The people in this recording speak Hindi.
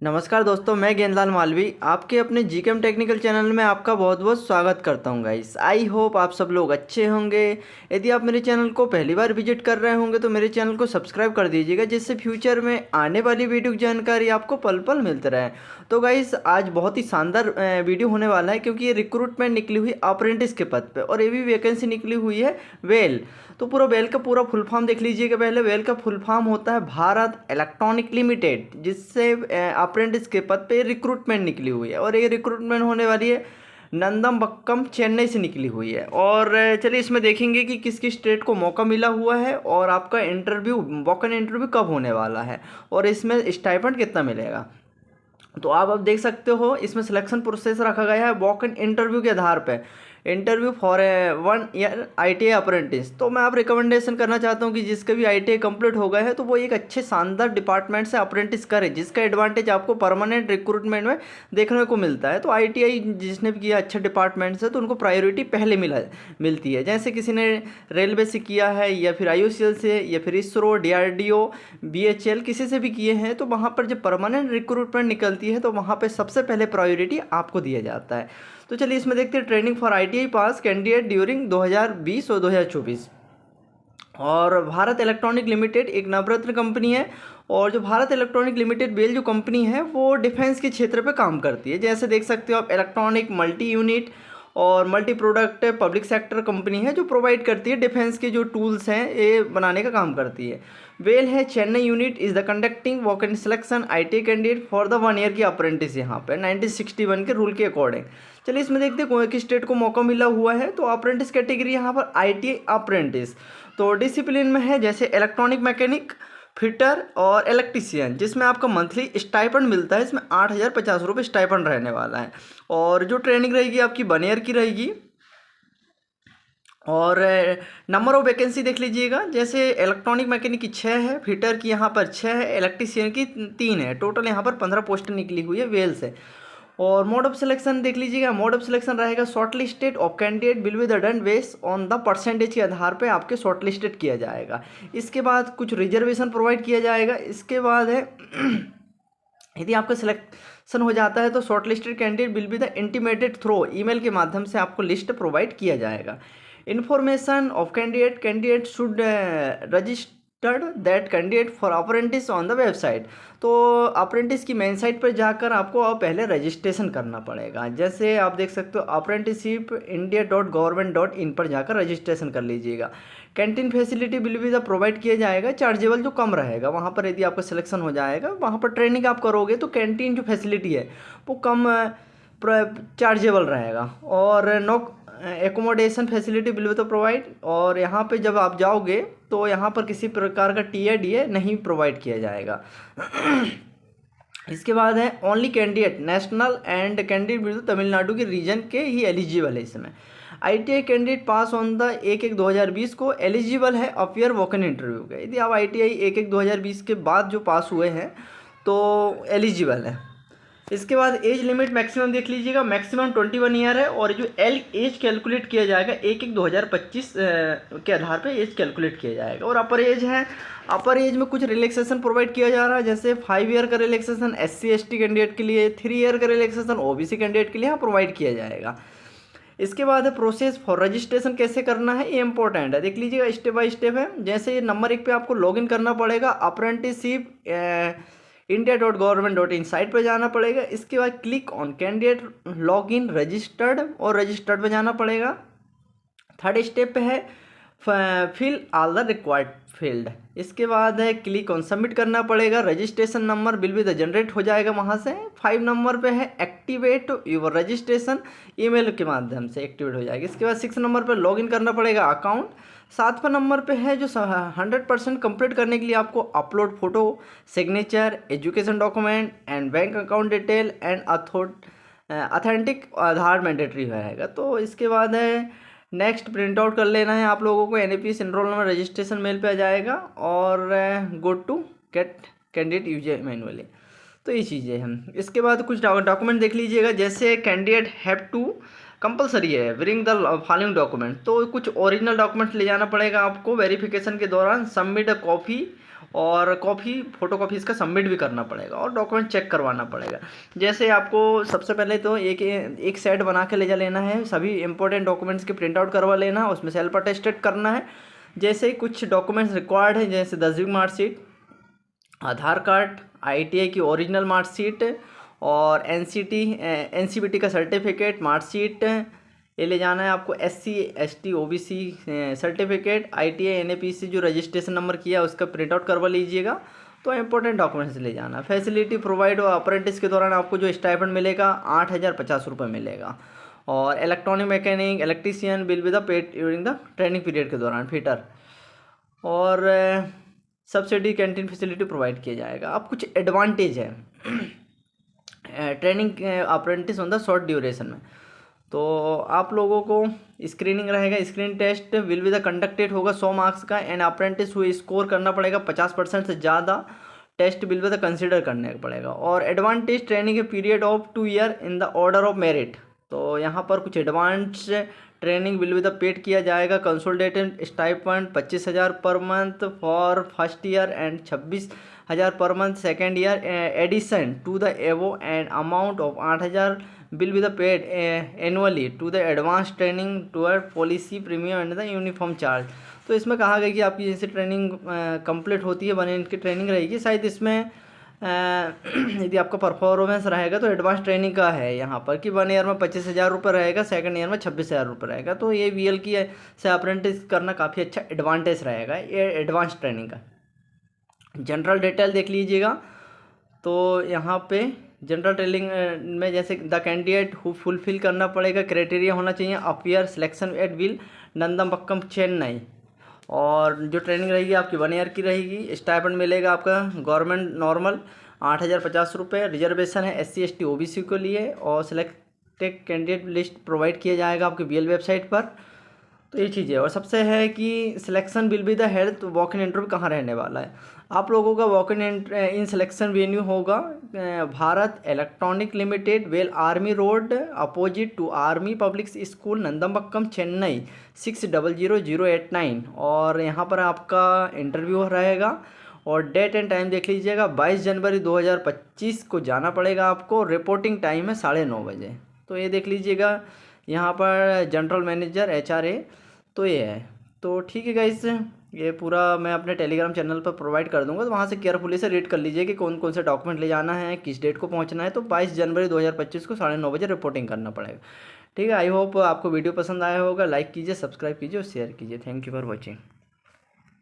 नमस्कार दोस्तों, मैं गेंदलाल मालवी आपके अपने जीकेएम टेक्निकल चैनल में आपका बहुत बहुत स्वागत करता हूं गाइस। आई होप आप सब लोग अच्छे होंगे। यदि आप मेरे चैनल को पहली बार विजिट कर रहे होंगे तो मेरे चैनल को सब्सक्राइब कर दीजिएगा, जिससे फ्यूचर में आने वाली वीडियो की जानकारी आपको पल पल मिलते रहे। तो गाइस, आज बहुत ही शानदार वीडियो होने वाला है, क्योंकि ये रिक्रूटमेंट निकली हुई अप्रेंटिस के पद पे और ये भी वैकेंसी निकली हुई है वेल। तो पूरा वेल का पूरा फुल फॉर्म देख लीजिएगा। पहले वेल का फुल फॉर्म होता है भारत इलेक्ट्रॉनिक लिमिटेड, जिससे अप्रेंटिस के पद पे रिक्रूटमेंट निकली हुई है और ये रिक्रूटमेंट होने वाली है नंदमबक्कम चेन्नई से निकली हुई है। और चलिए इसमें देखेंगे कि किस किस स्टेट को मौका मिला हुआ है और आपका इंटरव्यू वॉक इन इंटरव्यू कब होने वाला है और इसमें स्टाइपेंड कितना मिलेगा। तो आप अब देख सकते हो, इसमें सिलेक्शन प्रोसेस रखा गया है वॉक इन इंटरव्यू के आधार पे। Interview for 1 year ITI apprentice. तो मैं आप रिकमेंडेशन करना चाहता हूँ कि जिसका भी ITI कंप्लीट हो गए हैं तो वो एक अच्छे शानदार डिपार्टमेंट से अप्रेंटिस करे, जिसका एडवांटेज आपको परमानेंट रिक्रूटमेंट में देखने को मिलता है। तो ITI जिसने भी किया अच्छे डिपार्टमेंट से तो उनको प्रायोरिटी पहले मिलती है। जैसे किसी ने रेलवे से किया है या फिर IOCL से या फिर इसरो, DRDO, BHL किसी से भी किए हैं, तो वहाँ पर जब परमानेंट रिक्रूटमेंट निकलती है तो वहाँ पर सबसे पहले प्रायोरिटी आपको दिया जाता है। तो चलिए इसमें देखते हैं training for ITI pass candidate during 2020 और 2024। और भारत इलेक्ट्रॉनिक लिमिटेड एक नवरत्न कंपनी है। और जो भारत इलेक्ट्रॉनिक लिमिटेड बेल जो कंपनी है वो डिफेंस के क्षेत्र पे काम करती है। जैसे देख सकते हो आप, इलेक्ट्रॉनिक मल्टी यूनिट और multi product public sector company है जो प्रोवाइड करती है डिफेंस के जो टूल्स हैं ये बनाने का काम करती है। वेल है Chennai unit is the conducting walk in selection ITI candidate for the 1 year की अप्रेंटिस यहाँ पे 1961 के रूल के अकॉर्डिंग। चलिए इसमें देखते हैं किस स्टेट को मौका मिला हुआ है। तो अप्रेंटिस कैटेगरी यहाँ पर ITI अप्रेंटिस। तो डिसिप्लिन में है जैसे इलेक्ट्रॉनिक मैकेनिक, फिटर और इलेक्ट्रीशियन, जिसमें आपका मंथली स्टाइपेंड मिलता है। इसमें 8,050 रुपये स्टाइपेंड रहने वाला है। और जो ट्रेनिंग रहेगी आपकी 1 ईयर की रहेगी। और नंबर ऑफ वैकेंसी देख लीजिएगा, जैसे इलेक्ट्रॉनिक मैकेनिक की 6 है, फिटर की यहाँ पर 6 है, इलेक्ट्रीशियन की 3 है। टोटल यहाँ पर 15 पोस्ट निकली हुई है वेल से। और मोड ऑफ सिलेक्शन देख लीजिएगा। मोड ऑफ सिलेक्शन रहेगा short listed of candidate will be the done based on the percentage के आधार पे आपके शॉर्ट लिस्टेड किया जाएगा। इसके बाद कुछ रिजर्वेशन प्रोवाइड किया जाएगा। इसके बाद है यदि आपका सिलेक्शन हो जाता है तो short listed candidate will be the intimated through email के माध्यम से आपको लिस्ट प्रोवाइड किया जाएगा। Information of candidate should registered that candidate for apprentice on the website. तो अप्रेंटिस की मेन साइट पर जाकर आपको पहले रजिस्ट्रेशन करना पड़ेगा। जैसे आप देख सकते हो apprenticeshipindia.government.in पर जाकर रजिस्ट्रेशन कर लीजिएगा। कैंटीन फैसिलिटी बिल भी प्रोवाइड किया जाएगा, चार्जेबल जो कम रहेगा वहाँ पर। यदि आपका सिलेक्शन हो जाएगा वहाँ पर ट्रेनिंग आप करोगे तो कैंटीन जो फैसिलिटी है वो कम चार्जेबल रहेगा। और नो एकोमोडेशन फैसिलिटी बिल तो प्रोवाइड। और यहाँ पे जब आप जाओगे तो यहाँ पर किसी प्रकार का DA नहीं प्रोवाइड किया जाएगा। इसके बाद है only candidate national and candidate bill Tamil Nadu के रीजन के ही एलिजिबल है। इसमें ITI candidate pass on the 1/1/2020 को एलिजिबल है अपियर वॉक इन इंटरव्यू के। यदि आप ITI 1/1/2020 के बाद जो पास हुए हैं तो एलिजिबल है। इसके बाद एज लिमिट मैक्सिमम देख लीजिएगा, मैक्सिमम 21 ईयर है। और जो एज कैलकुलेट किया जाएगा 1/1/2025 के आधार पे एज कैलकुलेट किया जाएगा। और अपर एज है, अपर एज में कुछ रिलैक्सेशन प्रोवाइड किया जा रहा है। जैसे 5 ईयर का रिलैक्सेशन SC/ST कैंडिडेट के लिए, 3 ईयर का रिलैक्सेशन OBC कैंडिडेट के लिए यहाँ प्रोवाइड किया जाएगा। इसके बाद है प्रोसेस फॉर रजिस्ट्रेशन कैसे करना है, ये इंपॉर्टेंट है, देख लीजिएगा स्टेप बाय स्टेप है। जैसे नंबर 1 पे आपको लॉगिन करना पड़ेगा, अप्रेंटिसशिप india.government.in साइट पर जाना पड़ेगा। इसके बाद click on candidate login registered और रजिस्टर्ड पर जाना पड़ेगा। थर्ड स्टेप पे है fill all the required field. इसके बाद है क्लिक ऑन सबमिट करना पड़ेगा। रजिस्ट्रेशन नंबर बिल भी जनरेट हो जाएगा वहाँ से। 5 नंबर पे है एक्टिवेट योर रजिस्ट्रेशन, ईमेल के माध्यम से एक्टिवेट हो जाएगा। इसके बाद 6 नंबर पे लॉगिन करना पड़ेगा अकाउंट। 7वें नंबर पे है जो 100% कंप्लीट करने के लिए आपको upload photo, signature, education document and bank account detail and authentic Aadhaar mandatory रहेगा। तो इसके बाद है नेक्स्ट प्रिंट आउट कर लेना है आप लोगों को। NAPS enrol number registration mail पे आ जाएगा। और go to get candidate user manually. तो ये चीज़ें हैं। इसके बाद कुछ डॉक्यूमेंट देख लीजिएगा, जैसे कैंडिडेट हैव टू कंपलसरी है ब्रिंग द फॉलोइंग डॉक्यूमेंट। तो कुछ ओरिजिनल डॉक्यूमेंट्स ले जाना पड़ेगा आपको वेरिफिकेशन के दौरान। सबमिट अ कॉपी और फ़ोटोकॉपी इसका सबमिट भी करना पड़ेगा और डॉक्यूमेंट चेक करवाना पड़ेगा। जैसे आपको सबसे पहले तो एक सेट बना के ले लेना है, सभी इंपॉर्टेंट डॉक्यूमेंट्स की प्रिंट आउट करवा लेना, उसमें सेल्फ अटेस्टेड करना है। जैसे कुछ डॉक्यूमेंट्स रिक्वायर्ड हैं, जैसे 10वीं मार्कशीट, आधार कार्ड, ITI की ओरिजिनल मार्कशीट और NCBT का सर्टिफिकेट मार्कशीट, ये ले जाना है आपको। SC ST OBC certificate, ITI NAPC जो रजिस्ट्रेशन नंबर किया उसका प्रिंट आउट करवा लीजिएगा। तो इंपॉर्टेंट डॉक्यूमेंट्स ले जाना। फैसिलिटी प्रोवाइड हो, अप्रेंटिस के दौरान आपको जो स्टाइपेंड मिलेगा 8,050 रुपये मिलेगा। और electronic mechanic, electrician will be the paid during the training period के दौरान, फिटर। और सब्सिडी कैंटीन फैसिलिटी प्रोवाइड किया जाएगा। अब कुछ एडवांटेज है training apprentice on the short duration में। तो आप लोगों को स्क्रीनिंग रहेगा, screen test will be the conducted होगा 100 मार्क्स का, एंड अप्रेंटिस हुए स्कोर करना पड़ेगा 50% से ज़्यादा, test will be the consider करने पड़ेगा। और advantage training a period of 2 year in the order of merit. तो यहाँ पर कुछ advance training will be the paid किया जाएगा। Consolidated stipend 25,000 per month for first year and 26,000 per month second year. Addition to the एवो and amount of 8,000 will be the paid annually to the advanced training toward policy premium and the uniform charge। तो इसमें कहा गया कि आपकी जैसे ट्रेनिंग कंप्लीट होती है 1 ईयर की ट्रेनिंग रहेगी, शायद इसमें यदि आपका परफॉर्मेंस रहेगा तो एडवांस ट्रेनिंग का है यहाँ पर कि 1 ईयर में 25,000 रुपये रहेगा, सेकंड ईयर में 26,000 रुपये रहेगा। तो ये VL की से अप्रेंटिस करना काफ़ी अच्छा एडवांटेज रहेगा ये एडवांस ट्रेनिंग का। जनरल डिटेल देख लीजिएगा। तो यहाँ पे जनरल ट्रेनिंग में जैसे द कैंडिडेट हु फुलफिल करना पड़ेगा क्राइटेरिया होना चाहिए appear selection at will Nungambakkam Chennai. और जो ट्रेनिंग रहेगी आपकी 1 ईयर की रहेगी। स्टाइपेंड मिलेगा आपका गवर्नमेंट नॉर्मल 8,050 रुपये। रिजर्वेशन है SC ST OBC के लिए। और सिलेक्टेड कैंडिडेट लिस्ट प्रोवाइड किया जाएगा आपके BL वेबसाइट पर। तो ये चीज़ है। और सबसे है कि selection will be the health walk in interview कहाँ रहने वाला है। आप लोगों का वॉक इन सिलेक्शन वेन्यू होगा भारत इलेक्ट्रॉनिक लिमिटेड, वेल army road, opposite to army public school, Nungambakkam, Chennai 600089। और यहाँ पर आपका इंटरव्यू रहेगा। और डेट एंड टाइम देख लीजिएगा, 22 जनवरी 2025 को जाना पड़ेगा आपको। रिपोर्टिंग टाइम है 9:30 बजे। तो ये देख लीजिएगा। यहाँ पर जनरल मैनेजर HRA। तो ये है। तो ठीक है गाइस, ये पूरा मैं अपने टेलीग्राम चैनल पर प्रोवाइड कर दूंगा, तो वहाँ से केयरफुली से रीड कर लीजिए कि कौन कौन से डॉक्यूमेंट ले जाना है, किस डेट को पहुँचना है। तो 22 जनवरी 2025 को 9:30 बजे रिपोर्टिंग करना पड़ेगा। ठीक है। आई होप आपको वीडियो पसंद आया होगा। लाइक कीजिए, सब्सक्राइब कीजिए और शेयर कीजिए। Thank you for watching.